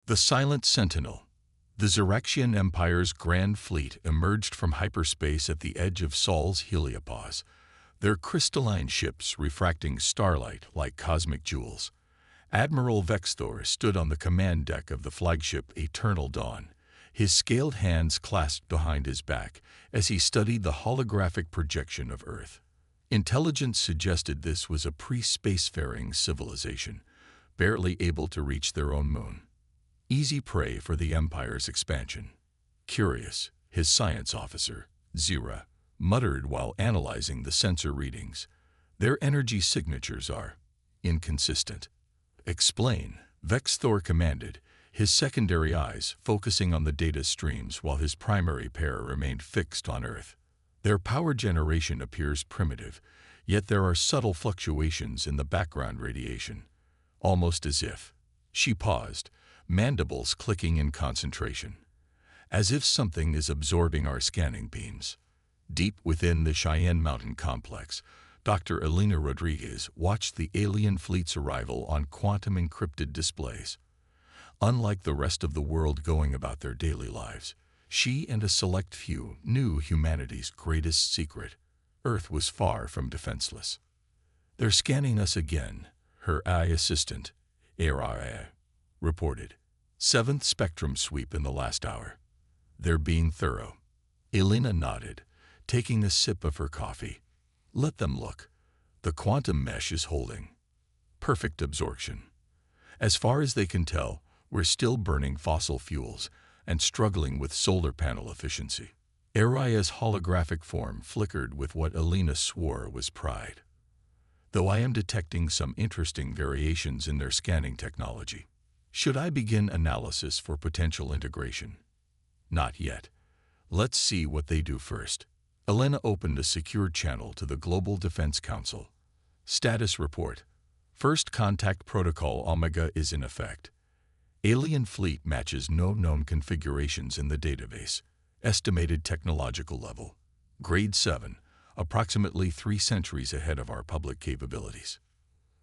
The Silent Sentinel. The Xeraxian Empire's grand fleet emerged from hyperspace at the edge of Sol's heliopause, their crystalline ships refracting starlight like cosmic jewels. Admiral Vexthor stood on the command deck of the flagship Eternal Dawn, his scaled hands clasped behind his back as he studied the holographic projection of Earth. Intelligence suggested this was a pre-spacefaring civilization, barely able to reach their own moon. Easy prey for the Empire's expansion. Curious, his science officer, Zira, muttered while analyzing the sensor readings. Their energy signatures are inconsistent. Explain, Vexthor commanded, his secondary eyes focusing on the data streams while his primary pair remained fixed on Earth. Their power generation appears primitive, yet there are subtle fluctuations in the background radiation, almost as if. She paused, mandibles clicking in concentration. As if something is absorbing our scanning beams. Deep within the Cheyenne Mountain complex, Dr. Elena Rodriguez watched the alien fleet's arrival on quantum-encrypted displays. Unlike the rest of the world going about their daily lives, she and a select few knew humanity's greatest secret. Earth was far from defenseless. "They're scanning us again," her AI assistant, HFY, reported. "Seventh spectrum sweep in the last hour. They're being thorough." Elena nodded, taking a sip of her coffee. "Let them look. The quantum mesh is holding. Perfect absorption. As far as they can tell, we're still burning fossil fuels and struggling with solar panel efficiency." Aria's holographic form flickered with what Elena swore was pride. "Though I am detecting some interesting variations in their scanning technology. Should I begin analysis for potential integration?" "Not yet. Let's see what they do first." Elena opened a secure channel to the Global Defense Council. Status report. First contact protocol Omega is in effect. Alien fleet matches no known configurations in the database. Estimated technological level. Grade 7, approximately 3 centuries ahead of our public capabilities.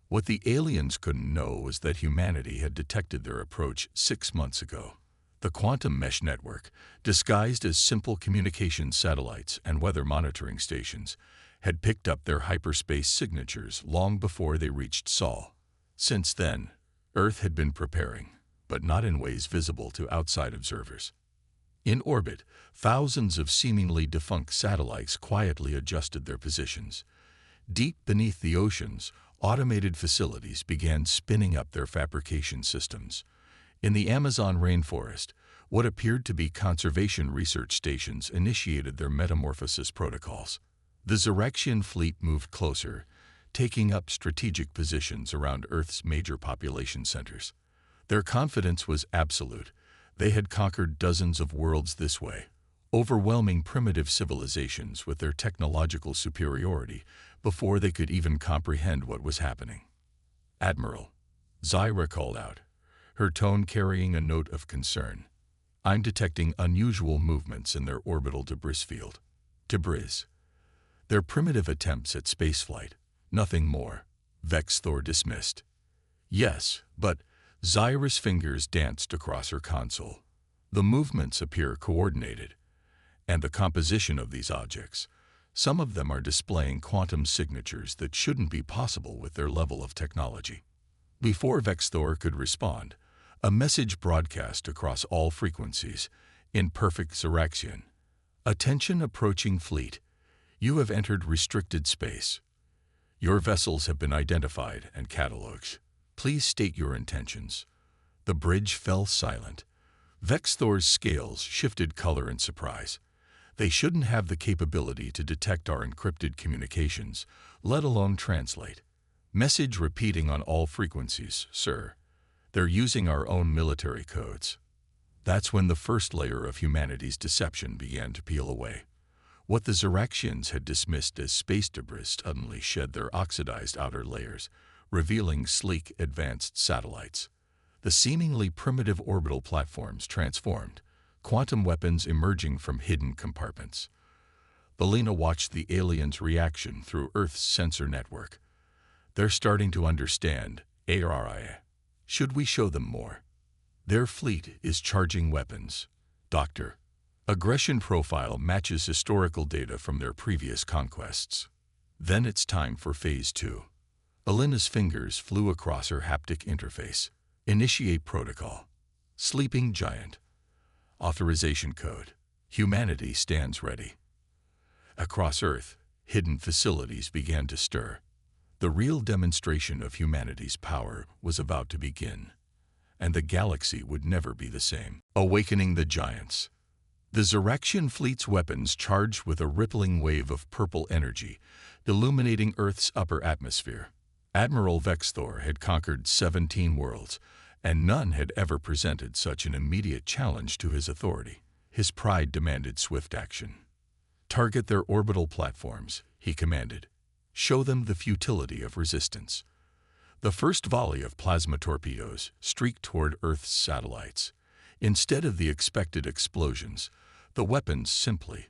What the aliens couldn't know was that humanity had detected their approach 6 months ago. The quantum mesh network, disguised as simple communication satellites and weather monitoring stations, had picked up their hyperspace signatures long before they reached Sol. Since then, Earth had been preparing, but not in ways visible to outside observers. In orbit, thousands of seemingly defunct satellites quietly adjusted their positions. Deep beneath the oceans, automated facilities began spinning up their fabrication systems. In the Amazon rainforest, what appeared to be conservation research stations initiated their metamorphosis protocols. The Xeraxian fleet moved closer, taking up strategic positions around Earth's major population centers. Their confidence was absolute. They had conquered dozens of worlds this way, overwhelming primitive civilizations with their technological superiority before they could even comprehend what was happening. "Admiral," Zyra called out, her tone carrying a note of concern. "I'm detecting unusual movements in their orbital debris field." Debris. Their primitive attempts at spaceflight, nothing more, Vexthor dismissed. "Yes, but..." Zyra's fingers danced across her console. "The movements appear coordinated. And the composition of these objects. Some of them are displaying quantum signatures that shouldn't be possible with their level of technology." Before Vexthor could respond, a message broadcast across all frequencies, in perfect Xeraxian. "Attention approaching fleet. You have entered restricted space. Your vessels have been identified and cataloged. Please state your intentions." The bridge fell silent. Vexthor's scales shifted color in surprise. They shouldn't have the capability to detect our encrypted communications, let alone translate. "Message repeating on all frequencies, sir. They're using our own military codes." That's when the first layer of humanity's deception began to peel away. What the Xeraxians had dismissed as space debris suddenly shed their oxidized outer layers, revealing sleek, advanced satellites. The seemingly primitive orbital platforms transformed, quantum weapons emerging from hidden compartments. Belina watched the aliens' reaction through Earth's sensor network. "They're starting to understand, AI. Should we show them more?" Their fleet is charging weapons. Doctor. Aggression profile matches historical data from their previous conquests. Then it's time for Phase 2. Alina's fingers flew across her haptic interface. Initiate protocol. Sleeping giant. Authorization code. Humanity stands ready. Across Earth, hidden facilities began to stir. The real demonstration of humanity's power was about to begin, and the galaxy would never be the same. Awakening the giants. The Zyraxian fleet's weapons charged with a rippling wave of purple energy, illuminating Earth's upper atmosphere. Admiral Vexthor had conquered 17 worlds, and none had ever presented such an immediate challenge to his authority. His pride demanded swift action. Target their orbital platforms, he commanded. Show them the futility of resistance. The first volley of plasma torpedoes streaked toward Earth's satellites. Instead of the expected explosions, the weapons simply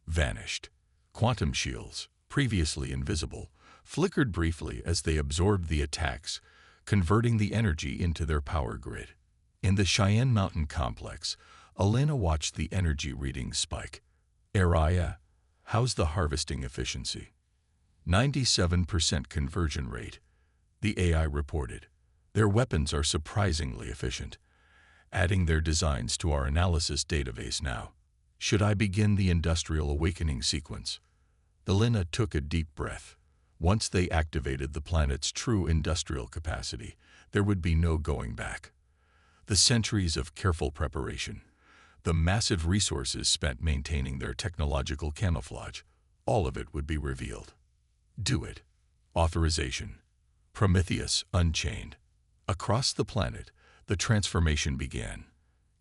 vanished. Quantum shields, previously invisible, flickered briefly as they absorbed the attacks, converting the energy into their power grid. In the Cheyenne Mountain complex, Alina watched the energy readings spike. Araya, how's the harvesting efficiency? 97% conversion rate, the AI reported. Their weapons are surprisingly efficient. Adding their designs to our analysis database now. Should I begin the industrial awakening sequence? Alina took a deep breath. Once they activated the planet's true industrial capacity, there would be no going back. The centuries of careful preparation, the massive resources spent maintaining their technological camouflage, all of it would be revealed. Do it. Authorization. Prometheus Unchained. Across the planet, the transformation began.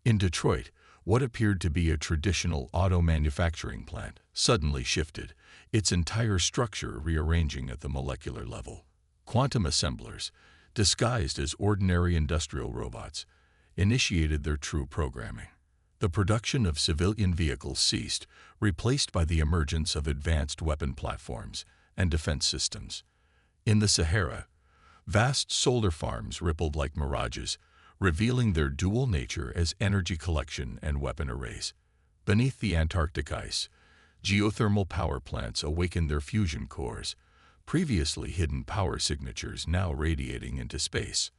In Detroit, what appeared to be a traditional auto manufacturing plant suddenly shifted, its entire structure rearranging at the molecular level. Quantum assemblers, disguised as ordinary industrial robots, initiated their true programming. The production of civilian vehicles ceased, replaced by the emergence of advanced weapon platforms and defense systems. In the Sahara, vast solar farms rippled like mirages, revealing their dual nature as energy collection and weapon arrays. Beneath the Antarctic ice, geothermal power plants awakened their fusion cores, previously hidden power signatures now radiating into space.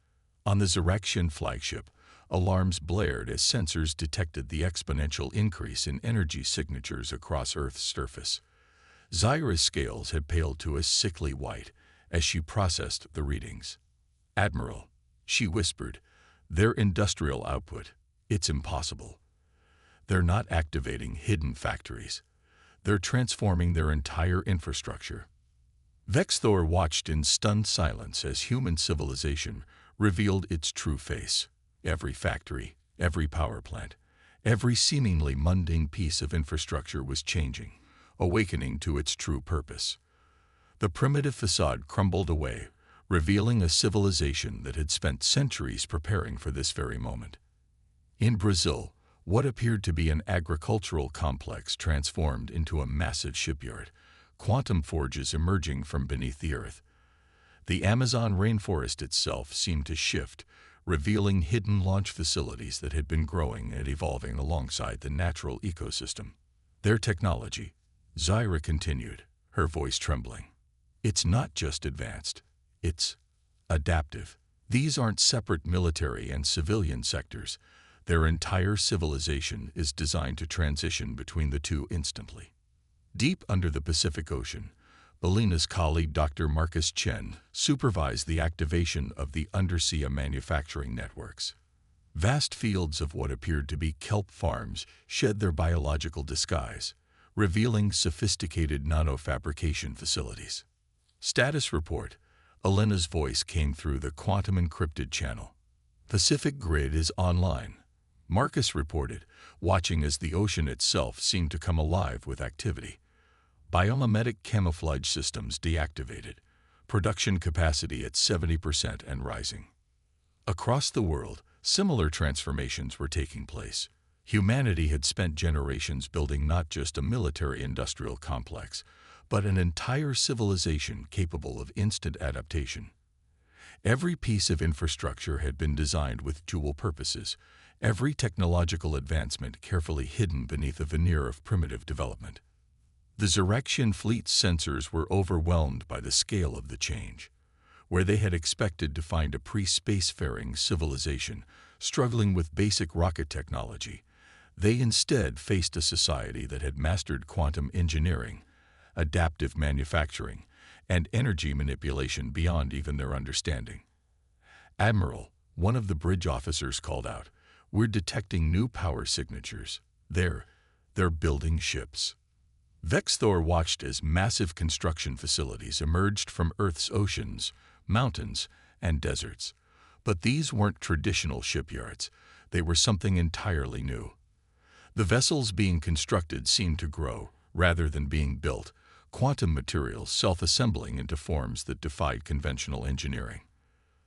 On the Zyraxian flagship, alarms blared as sensors detected the exponential increase in energy signatures across Earth's surface. Zyra's scales had paled to a sickly white as she processed the readings. "Admiral," she whispered, "their industrial output, it's impossible. They're not activating hidden factories. They're transforming their entire infrastructure." Vexthor watched in stunned silence as human civilization revealed its true face. Every factory, every power plant, every seemingly mundane piece of infrastructure was changing, awakening to its true purpose. The primitive facade crumbled away, revealing a civilization that had spent centuries preparing for this very moment. In Brazil, what appeared to be an agricultural complex transformed into a massive shipyard, quantum forges emerging from beneath the earth. The Amazon rainforest itself seemed to shift, revealing hidden launch facilities that had been growing and evolving alongside the natural ecosystem. Their technology, Zyra continued, her voice trembling. It's not just advanced, it's adaptive. These aren't separate military and civilian sectors. Their entire civilization is designed to transition between the two instantly. Deep under the Pacific Ocean, Alina's colleague Dr. Marcus Chen supervised the activation of the undersea manufacturing networks. Vast fields of what appeared to be kelp farms shed their biological disguise, revealing sophisticated nanofabrication facilities. Status report. Alina's voice came through the quantum-encrypted channel. "Pacific Grid is online," Marcus reported, watching as the ocean itself seemed to come alive with activity. Biomimetic camouflage systems deactivated, production capacity at 70% and rising. Across the world, similar transformations were taking place. Humanity had spent generations building not just a military-industrial complex, but an entire civilization capable of instant adaptation. Every piece of infrastructure had been designed with dual purposes, every technological advancement carefully hidden beneath a veneer of primitive development. The Zyrexian fleet's sensors were overwhelmed by the scale of the change. Where they had expected to find a pre-spacefaring civilization struggling with basic rocket technology, they instead faced a society that had mastered quantum engineering, adaptive manufacturing, and energy manipulation beyond even their understanding. "Admiral," one of the bridge officers called out, "we're detecting new power signatures. They're building ships." Vexthor watched as massive construction facilities emerged from Earth's oceans, mountains, and deserts. But these weren't traditional shipyards. They were something entirely new. The vessels being constructed seemed to grow, rather than being built, quantum materials self-assembling into forms that defied conventional engineering.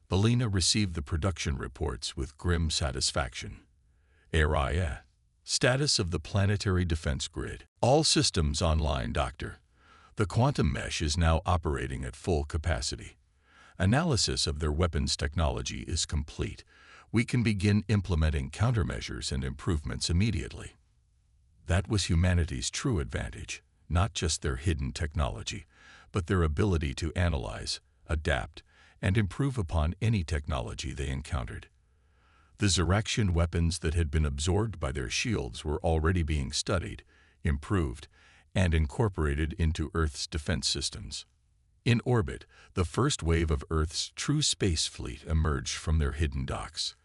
Belina received the production reports with grim satisfaction. "Area. Status of the planetary defense grid. All systems online, Doctor. The quantum mesh is now operating at full capacity. Analysis of their weapons technology is complete. We can begin implementing countermeasures and improvements immediately." That was humanity's true advantage, not just their hidden technology, but their ability to analyze, adapt, and improve upon any technology they encountered. The Zyrexian weapons that had been absorbed by their shields were already being studied, improved, and incorporated into Earth's defense systems. In orbit, the first wave of Earth's true space fleet emerged from their hidden docks.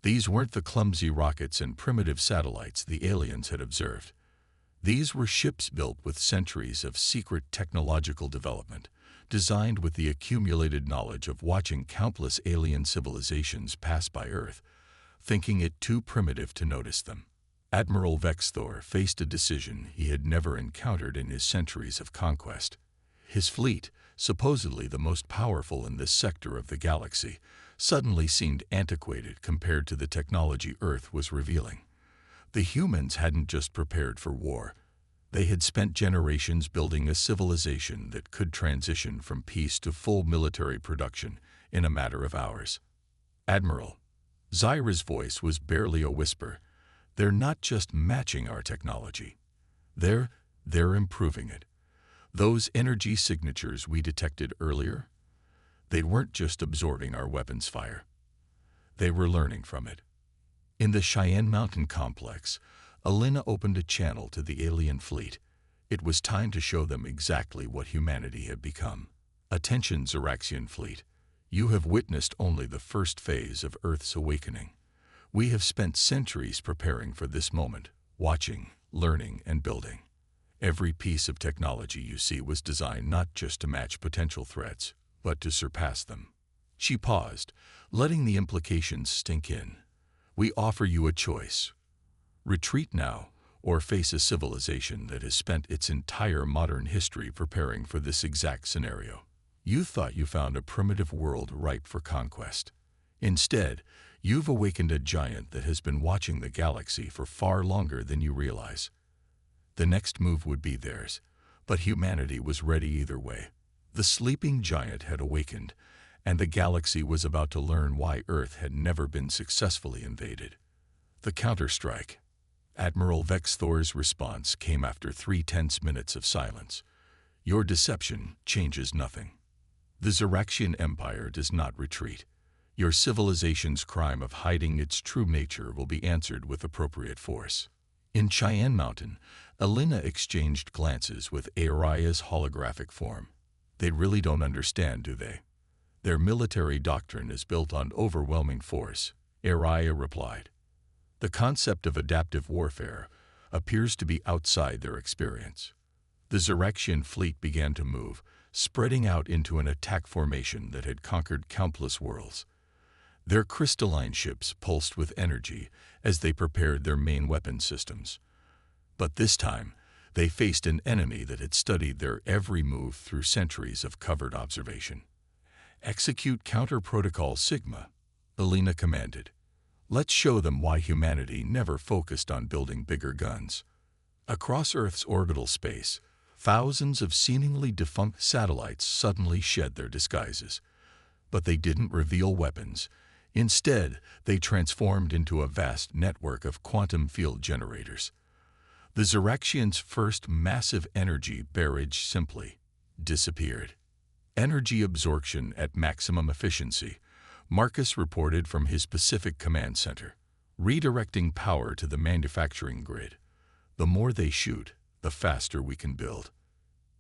These weren't the clumsy rockets and primitive satellites the aliens had observed. These were ships built with centuries of secret technological development, designed with the accumulated knowledge of watching countless alien civilizations pass by Earth, thinking it too primitive to notice them. Admiral Vexthor faced a decision he had never encountered in his centuries of conquest. His fleet, supposedly the most powerful in this sector of the galaxy, suddenly seemed antiquated compared to the technology Earth was revealing. The humans hadn't just prepared for war. They had spent generations building a civilization that could transition from peace to full military production in a matter of hours. "Admiral," Zyra's voice was barely a whisper, "they're not just matching our technology. They're improving it. Those energy signatures we detected earlier, they weren't just absorbing our weapons fire. They were learning from it." In the Cheyenne Mountain complex, Alina opened a channel to the alien fleet. It was time to show them exactly what humanity had become. "Attention, Zyrexian fleet. You have witnessed only the first phase of Earth's awakening. We have spent centuries preparing for this moment, watching, learning, and building. Every piece of technology you see was designed not just to match potential threats, but to surpass them." She paused, letting the implications sink in. "We offer you a choice. Retreat now, or face a civilization that has spent its entire modern history preparing for this exact scenario. You thought you found a primitive world ripe for conquest. Instead, you've awakened a giant that has been watching the galaxy for far longer than you realize." The next move would be theirs, but humanity was ready either way. The sleeping giant had awakened, and the galaxy was about to learn why Earth had never been successfully invaded. The counterstrike. Admiral Vexthor's response came after 3 tense minutes of silence. "Your deception changes nothing. The Zyrexian Empire does not retreat. Your civilization's crime of hiding its true nature will be answered with appropriate force." In Cheyenne Mountain, Alina exchanged glances with Araya's holographic form. "They really don't understand, do they? Their military doctrine is built on overwhelming force," Araya replied. "The concept of adaptive warfare appears to be outside their experience." The Zyrexian fleet began to move, spreading out into an attack formation that had conquered countless worlds. Their crystalline ships pulsed with energy as they prepared their main weapon systems. But this time, they faced an enemy that had studied their every move through centuries of covert observation. "Execute Counter-Protocol Sigma," Alina commanded. "Let's show them why humanity never focused on building bigger guns." Across Earth's orbital space, thousands of seemingly defunct satellites suddenly shed their disguises. But they didn't reveal weapons. Instead, they transformed into a vast network of quantum field generators. The Xeraxians' first massive energy barrage simply disappeared. Energy absorption at maximum efficiency, Marcus reported from his Pacific Command Center, redirecting power to the manufacturing grid. The more they shoot, the faster we can build.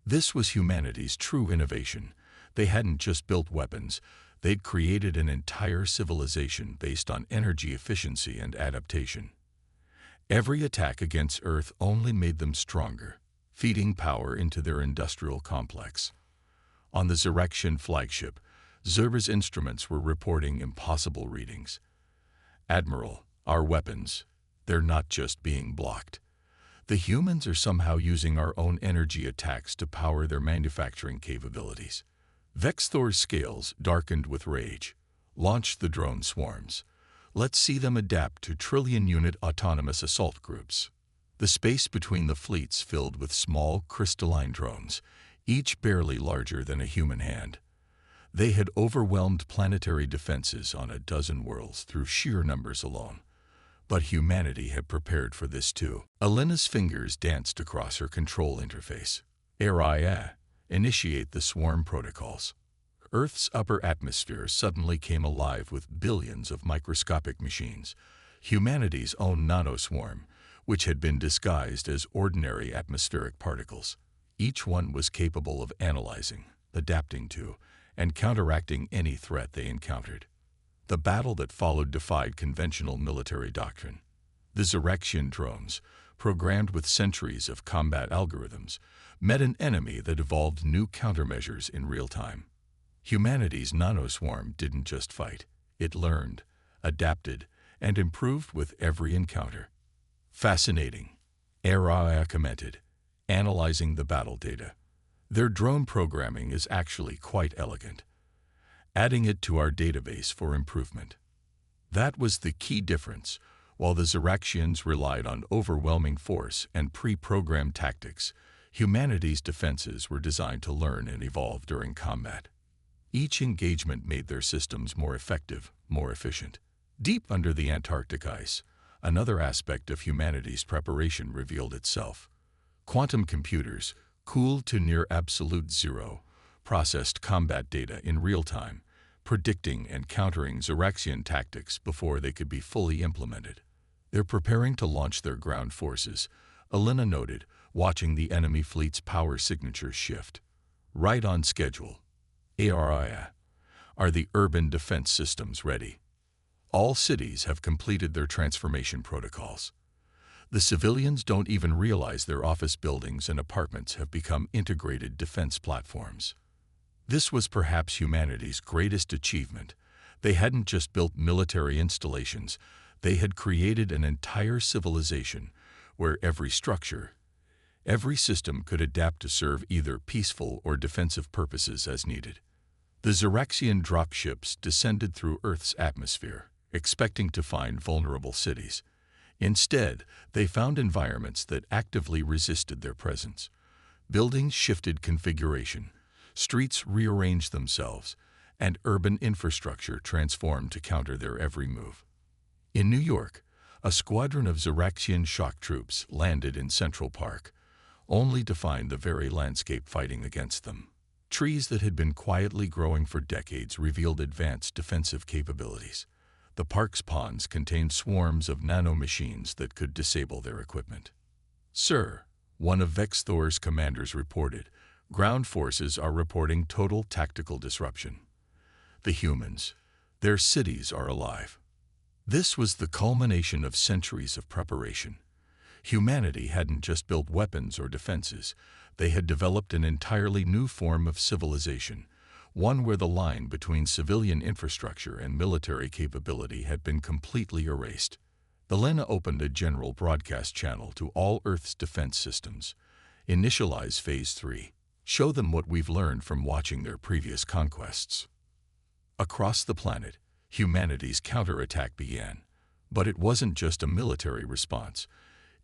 This was humanity's true innovation. They hadn't just built weapons, they'd created an entire civilization based on energy efficiency and adaptation. Every attack against Earth only made them stronger, feeding power into their industrial complex. On the Xeraxian flagship, Zerba's instruments were reporting impossible readings. "Admiral, our weapons, they're not just being blocked. The humans are somehow using our own energy attacks to power their manufacturing capabilities." Vexthor's scales darkened with rage. "Launch the drone swarms. Let's see them adapt to trillion-unit autonomous assault groups." The space between the fleets filled with small, crystalline drones, each barely larger than a human hand. They had overwhelmed planetary defenses on a dozen worlds through sheer numbers alone. But humanity had prepared for this too. Alina's fingers danced across her control interface. "Araya, initiate the swarm protocols." Earth's upper atmosphere suddenly came alive with billions of microscopic machines, humanity's own nanoswarm, which had been disguised as ordinary atmospheric particles. Each one was capable of analyzing, adapting to, and counteracting any threat they encountered. The battle that followed defied conventional military doctrine. The Xeraxian drones, programmed with centuries of combat algorithms, met an enemy that evolved new countermeasures in real time. Humanity's nanoswarm didn't just fight. It learned, adapted, and improved with every encounter. "Fascinating," Araya commented, analyzing the battle data. "Their drone programming is actually quite elegant. Adding it to our database for improvement." That was the key difference. While the Xeraxians relied on overwhelming force and pre-programmed tactics, humanity's defenses were designed to learn and evolve during combat. Each engagement made their systems more effective, more efficient. Deep under the Antarctic ice, another aspect of humanity's preparation revealed itself. Quantum computers, cooled to near absolute zero, processed combat data in real time, predicting and countering Xeraxian tactics before they could be fully implemented. "They're preparing to launch their ground forces," Alina noted, watching the enemy fleet's power signatures shift. "Right on schedule." "Araya, are the urban defense systems ready?" "All cities have completed their transformation protocols. The civilians don't even realize their office buildings and apartments have become integrated defense platforms." This was perhaps humanity's greatest achievement. They hadn't just built military installations, they had created an entire civilization where every structure, every system could adapt to serve either peaceful or defensive purposes as needed. The Xeraxian dropships descended through Earth's atmosphere, expecting to find vulnerable cities. Instead, they found environments that actively resisted their presence. Buildings shifted configuration, streets rearranged themselves, and urban infrastructure transformed to counter their every move. In New York, a squadron of Xeraxian shock troops landed in Central Park, only to find the very landscape fighting against them. Trees that had been quietly growing for decades revealed advanced defensive capabilities. The park's ponds contained swarms of nanomachines that could disable their equipment. "Sir," one of Vexthor's commanders reported, "ground forces are reporting total tactical disruption. The humans, their cities are alive." This was the culmination of centuries of preparation. Humanity hadn't just built weapons or defenses, they had developed an entirely new form of civilization, one where the line between civilian infrastructure and military capability had been completely erased. Alina opened a general broadcast channel to all Earth's defense systems. "Initialize Phase 3. Show them what we've learned from watching their previous conquests." Across the planet, humanity's counterattack began. But it wasn't just a military response.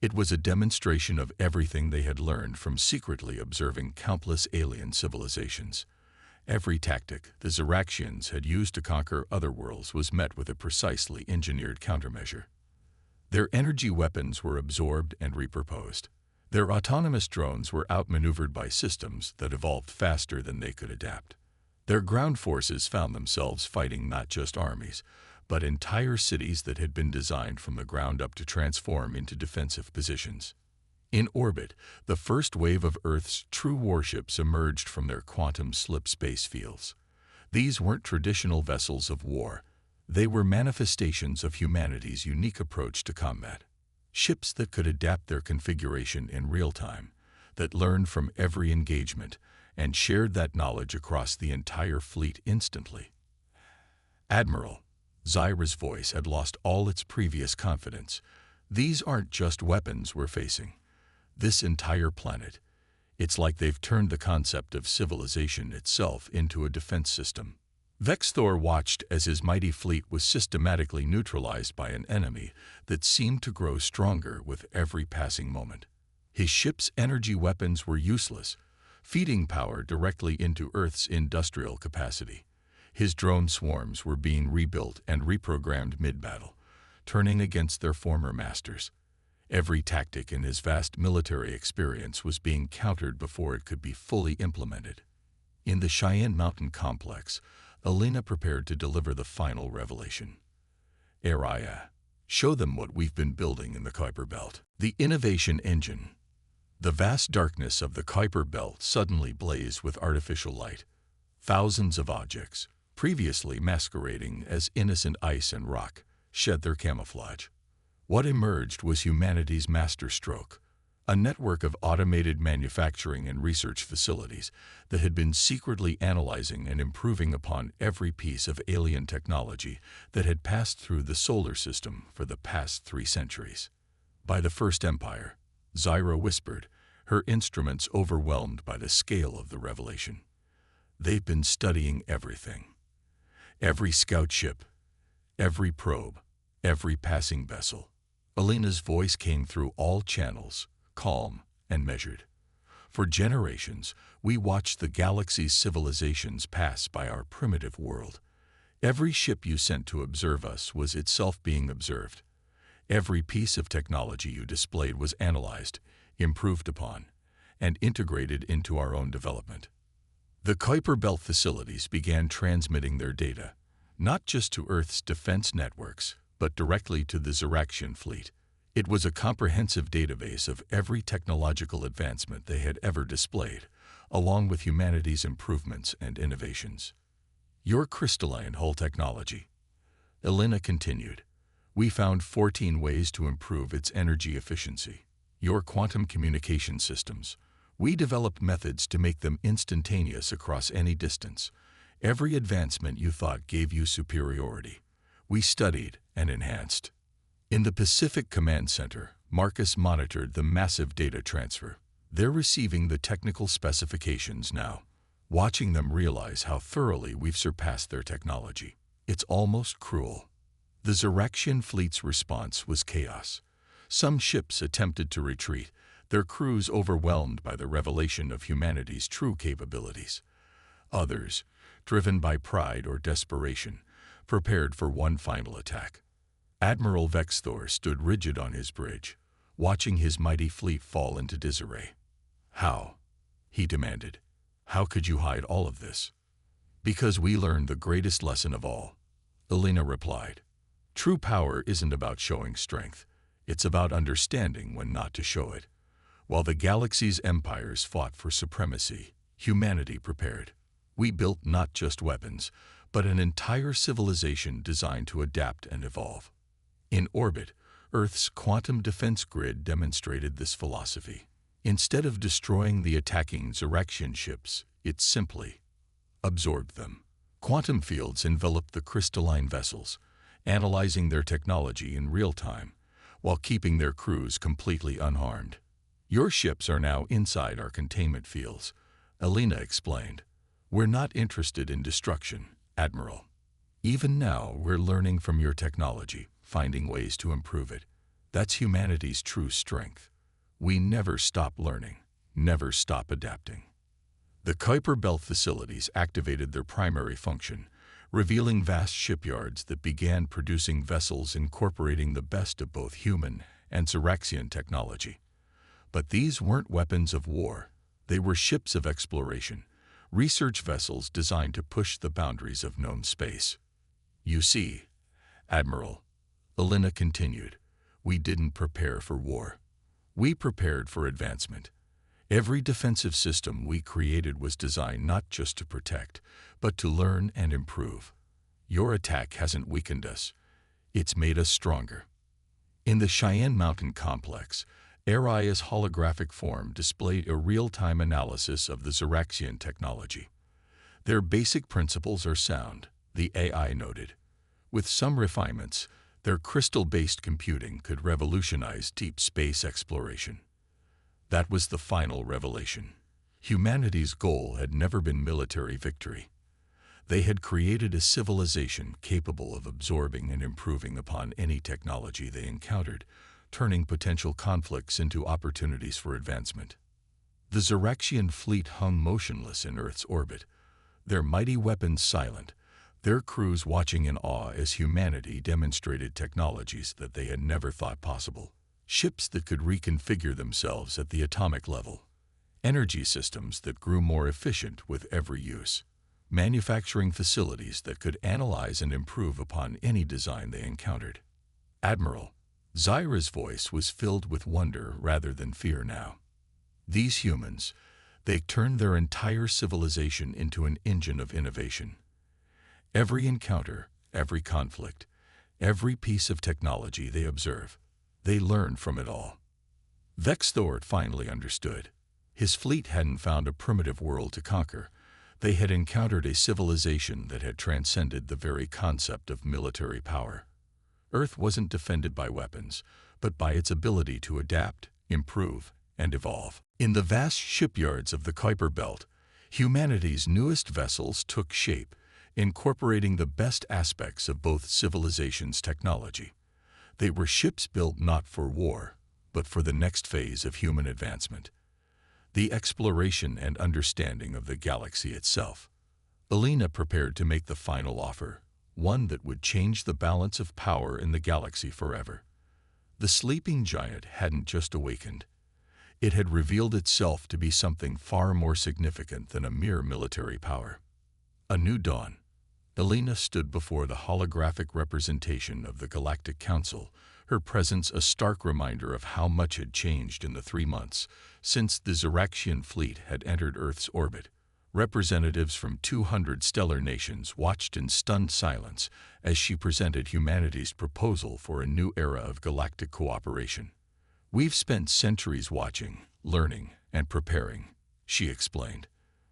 It was a demonstration of everything they had learned from secretly observing countless alien civilizations. Every tactic the Ziraxians had used to conquer other worlds was met with a precisely engineered countermeasure. Their energy weapons were absorbed and repurposed. Their autonomous drones were outmaneuvered by systems that evolved faster than they could adapt. Their ground forces found themselves fighting not just armies, but entire cities that had been designed from the ground up to transform into defensive positions. In orbit, the first wave of Earth's true warships emerged from their quantum slip space fields. These weren't traditional vessels of war. They were manifestations of humanity's unique approach to combat. Ships that could adapt their configuration in real time, that learned from every engagement, and shared that knowledge across the entire fleet instantly. Admiral, Zyra's voice had lost all its previous confidence. These aren't just weapons we're facing. This entire planet. It's like they've turned the concept of civilization itself into a defense system. Vexthor watched as his mighty fleet was systematically neutralized by an enemy that seemed to grow stronger with every passing moment. His ship's energy weapons were useless, feeding power directly into Earth's industrial capacity. His drone swarms were being rebuilt and reprogrammed mid-battle, turning against their former masters. Every tactic in his vast military experience was being countered before it could be fully implemented. In the Cheyenne Mountain complex, Alina prepared to deliver the final revelation. Araya, show them what we've been building in the Kuiper Belt. The innovation engine. The vast darkness of the Kuiper Belt suddenly blazed with artificial light. Thousands of objects, previously masquerading as innocent ice and rock, shed their camouflage. What emerged was humanity's masterstroke, a network of automated manufacturing and research facilities that had been secretly analyzing and improving upon every piece of alien technology that had passed through the solar system for the past 3 centuries. By the First Empire, Zyra whispered, her instruments overwhelmed by the scale of the revelation. They've been studying everything. Every scout ship, every probe, every passing vessel. Alina's voice came through all channels, calm and measured. For generations, we watched the galaxy's civilizations pass by our primitive world. Every ship you sent to observe us was itself being observed. Every piece of technology you displayed was analyzed, improved upon, and integrated into our own development. The Kuiper Belt facilities began transmitting their data, not just to Earth's defense networks, but directly to the Ziraxian fleet. It was a comprehensive database of every technological advancement they had ever displayed, along with humanity's improvements and innovations. Your crystalline hull technology, Alina continued. We found 14 ways to improve its energy efficiency. Your quantum communication systems. We developed methods to make them instantaneous across any distance. Every advancement you thought gave you superiority. We studied and enhanced. In the Pacific Command Center, Marcus monitored the massive data transfer. They're receiving the technical specifications now, watching them realize how thoroughly we've surpassed their technology. It's almost cruel. The Ziraxian fleet's response was chaos. Some ships attempted to retreat, their crews overwhelmed by the revelation of humanity's true capabilities. Others, driven by pride or desperation, prepared for one final attack. Admiral Vexthor stood rigid on his bridge, watching his mighty fleet fall into disarray. How? He demanded. How could you hide all of this? Because we learned the greatest lesson of all, Alina replied. True power isn't about showing strength. It's about understanding when not to show it. While the galaxy's empires fought for supremacy, humanity prepared. We built not just weapons, but an entire civilization designed to adapt and evolve. In orbit, Earth's quantum defense grid demonstrated this philosophy. Instead of destroying the attacking Ziraxian ships, it simply absorbed them. Quantum fields enveloped the crystalline vessels, analyzing their technology in real time, while keeping their crews completely unharmed. Your ships are now inside our containment fields, Alina explained. We're not interested in destruction, Admiral. Even now, we're learning from your technology, finding ways to improve it. That's humanity's true strength. We never stop learning, never stop adapting. The Kuiper Belt facilities activated their primary function, revealing vast shipyards that began producing vessels incorporating the best of both human and Xeraxian technology. But these weren't weapons of war. They were ships of exploration, research vessels designed to push the boundaries of known space. You see, Admiral, Elena continued, we didn't prepare for war. We prepared for advancement. Every defensive system we created was designed not just to protect, but to learn and improve. Your attack hasn't weakened us. It's made us stronger. In the Cheyenne Mountain complex, Aria's holographic form displayed a real-time analysis of the Xeraxian technology. Their basic principles are sound, the AI noted. With some refinements, their crystal-based computing could revolutionize deep space exploration. That was the final revelation. Humanity's goal had never been military victory. They had created a civilization capable of absorbing and improving upon any technology they encountered, turning potential conflicts into opportunities for advancement. The Xeraxian fleet hung motionless in Earth's orbit, their mighty weapons silent, their crews watching in awe as humanity demonstrated technologies that they had never thought possible. Ships that could reconfigure themselves at the atomic level. Energy systems that grew more efficient with every use. Manufacturing facilities that could analyze and improve upon any design they encountered. Admiral, Zyra's voice was filled with wonder rather than fear now. These humans, they turned their entire civilization into an engine of innovation. Every encounter, every conflict, every piece of technology they observe, they learn from it all. Vexthor finally understood. His fleet hadn't found a primitive world to conquer. They had encountered a civilization that had transcended the very concept of military power. Earth wasn't defended by weapons, but by its ability to adapt, improve, and evolve. In the vast shipyards of the Kuiper Belt, humanity's newest vessels took shape, incorporating the best aspects of both civilizations' technology. They were ships built not for war, but for the next phase of human advancement. The exploration and understanding of the galaxy itself. Elena prepared to make the final offer, one that would change the balance of power in the galaxy forever. The sleeping giant hadn't just awakened. It had revealed itself to be something far more significant than a mere military power. A new dawn. Elena stood before the holographic representation of the Galactic Council, her presence a stark reminder of how much had changed in the 3 months since the Xeraxian fleet had entered Earth's orbit. Representatives from 200 stellar nations watched in stunned silence as she presented humanity's proposal for a new era of galactic cooperation. We've spent centuries watching, learning, and preparing, she explained,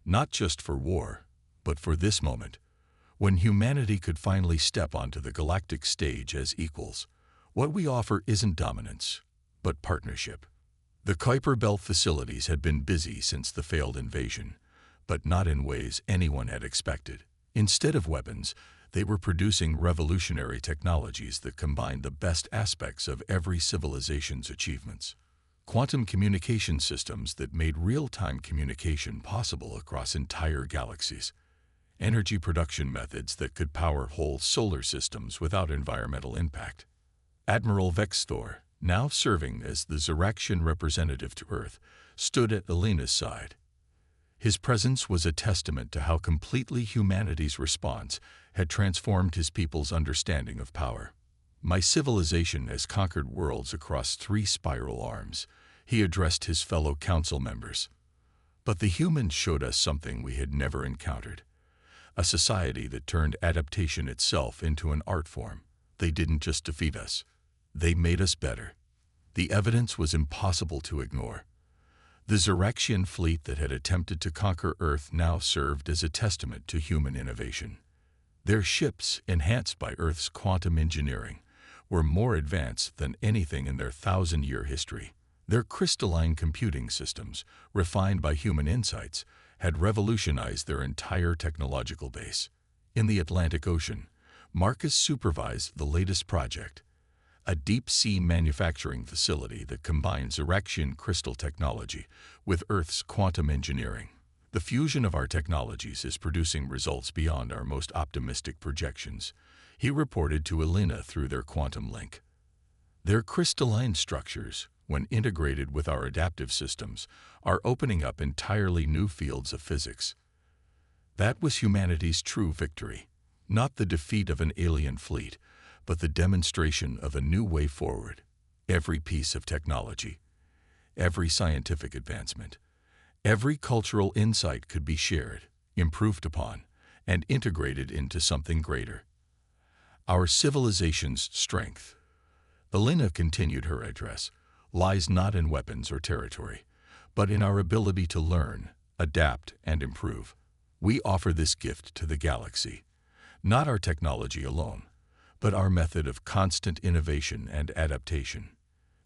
not just for war, but for this moment, when humanity could finally step onto the galactic stage as equals. What we offer isn't dominance, but partnership. The Kuiper Belt facilities had been busy since the failed invasion, but not in ways anyone had expected. Instead of weapons, they were producing revolutionary technologies that combined the best aspects of every civilization's achievements. Quantum communication systems that made real-time communication possible across entire galaxies. Energy production methods that could power whole solar systems without environmental impact. Admiral Vexthor, now serving as the Xeraxian representative to Earth, stood at Elena's side. His presence was a testament to how completely humanity's response had transformed his people's understanding of power. My civilization has conquered worlds across 3 spiral arms, he addressed his fellow council members. But the humans showed us something we had never encountered. A society that turned adaptation itself into an art form. They didn't just defeat us. They made us better. The evidence was impossible to ignore. The Xeraxian fleet that had attempted to conquer Earth now served as a testament to human innovation. Their ships, enhanced by Earth's quantum engineering, were more advanced than anything in their 1,000-year history. Their crystalline computing systems, refined by human insights, had revolutionized their entire technological base. In the Atlantic Ocean, Marcus supervised the latest project, a deep-sea manufacturing facility that combines Xeraxian crystal technology with Earth's quantum engineering. The fusion of our technologies is producing results beyond our most optimistic projections, he reported to Elena through their quantum link. Their crystalline structures, when integrated with our adaptive systems, are opening up entirely new fields of physics. That was humanity's true victory, not the defeat of an alien fleet, but the demonstration of a new way forward. Every piece of technology, every scientific advancement, every cultural insight could be shared, improved upon, and integrated into something greater. Our civilization's strength, Elena continued her address, lies not in weapons or territory, but in our ability to learn, adapt, and improve. We offer this gift to the galaxy, not our technology alone, but our method of constant innovation and adaptation.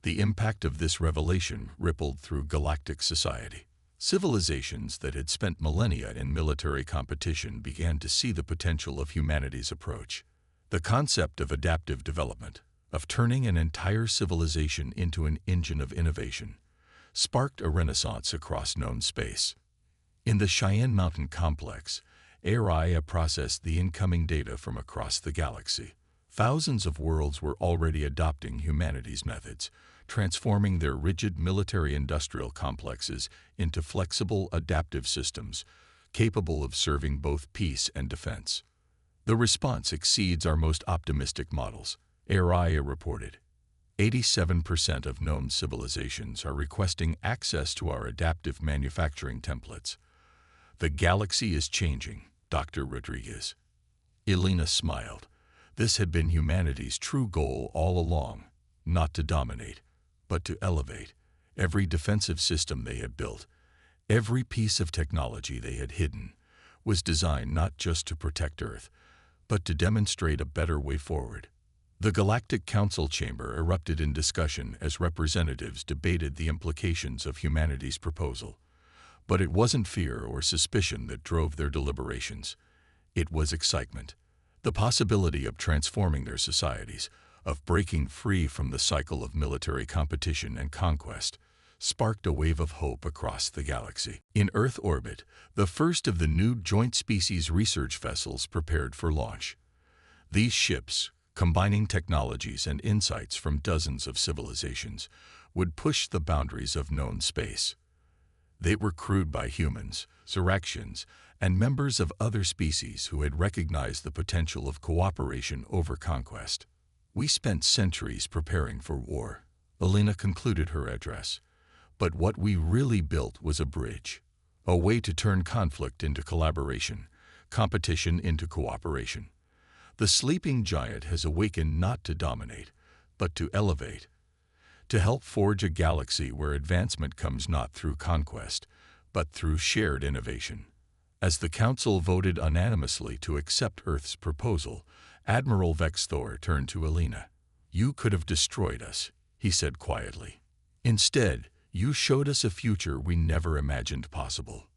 The impact of this revelation rippled through galactic society. Civilizations that had spent millennia in military competition began to see the potential of humanity's approach. The concept of adaptive development, of turning an entire civilization into an engine of innovation, sparked a renaissance across known space. In the Cheyenne Mountain Complex, AI processed the incoming data from across the galaxy. Thousands of worlds were already adopting humanity's methods, transforming their rigid military-industrial complexes into flexible, adaptive systems, capable of serving both peace and defense. The response exceeds our most optimistic models, AI reported. 87% of known civilizations are requesting access to our adaptive manufacturing templates. The galaxy is changing, Dr. Rodriguez. Elena smiled. This had been humanity's true goal all along, not to dominate, but to elevate. Every defensive system they had built, every piece of technology they had hidden, was designed not just to protect Earth, but to demonstrate a better way forward. The Galactic Council chamber erupted in discussion as representatives debated the implications of humanity's proposal. But it wasn't fear or suspicion that drove their deliberations. It was excitement. The possibility of transforming their societies, of breaking free from the cycle of military competition and conquest, sparked a wave of hope across the galaxy. In Earth orbit, the first of the new joint species research vessels prepared for launch. These ships, combining technologies and insights from dozens of civilizations, would push the boundaries of known space. They were crewed by humans, Ziraxians, and members of other species who had recognized the potential of cooperation over conquest. We spent centuries preparing for war, Elena concluded her address. But what we really built was a bridge, a way to turn conflict into collaboration, competition into cooperation. The sleeping giant has awakened not to dominate, but to elevate, to help forge a galaxy where advancement comes not through conquest, but through shared innovation. As the Council voted unanimously to accept Earth's proposal, Admiral Vexthor turned to Elena. "You could have destroyed us," he said quietly. "Instead, you showed us a future we never imagined possible."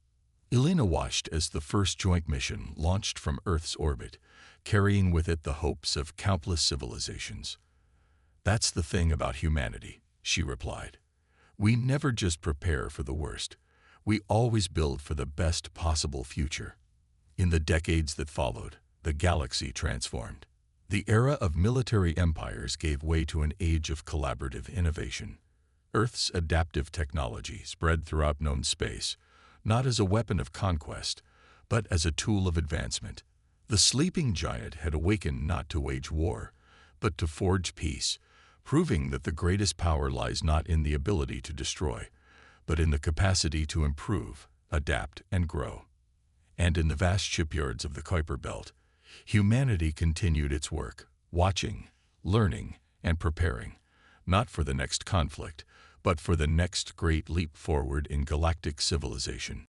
Elena watched as the first joint mission launched from Earth's orbit, carrying with it the hopes of countless civilizations. "That's the thing about humanity," she replied. "We never just prepare for the worst. We always build for the best possible future." In the decades that followed, the galaxy transformed. The era of military empires gave way to an age of collaborative innovation. Earth's adaptive technology spread throughout known space, not as a weapon of conquest, but as a tool of advancement. The sleeping giant had awakened not to wage war, but to forge peace, proving that the greatest power lies not in the ability to destroy, but in the capacity to improve, adapt, and grow. And in the vast shipyards of the Kuiper Belt, humanity continued its work, watching, learning, and preparing, not for the next conflict, but for the next great leap forward in galactic civilization.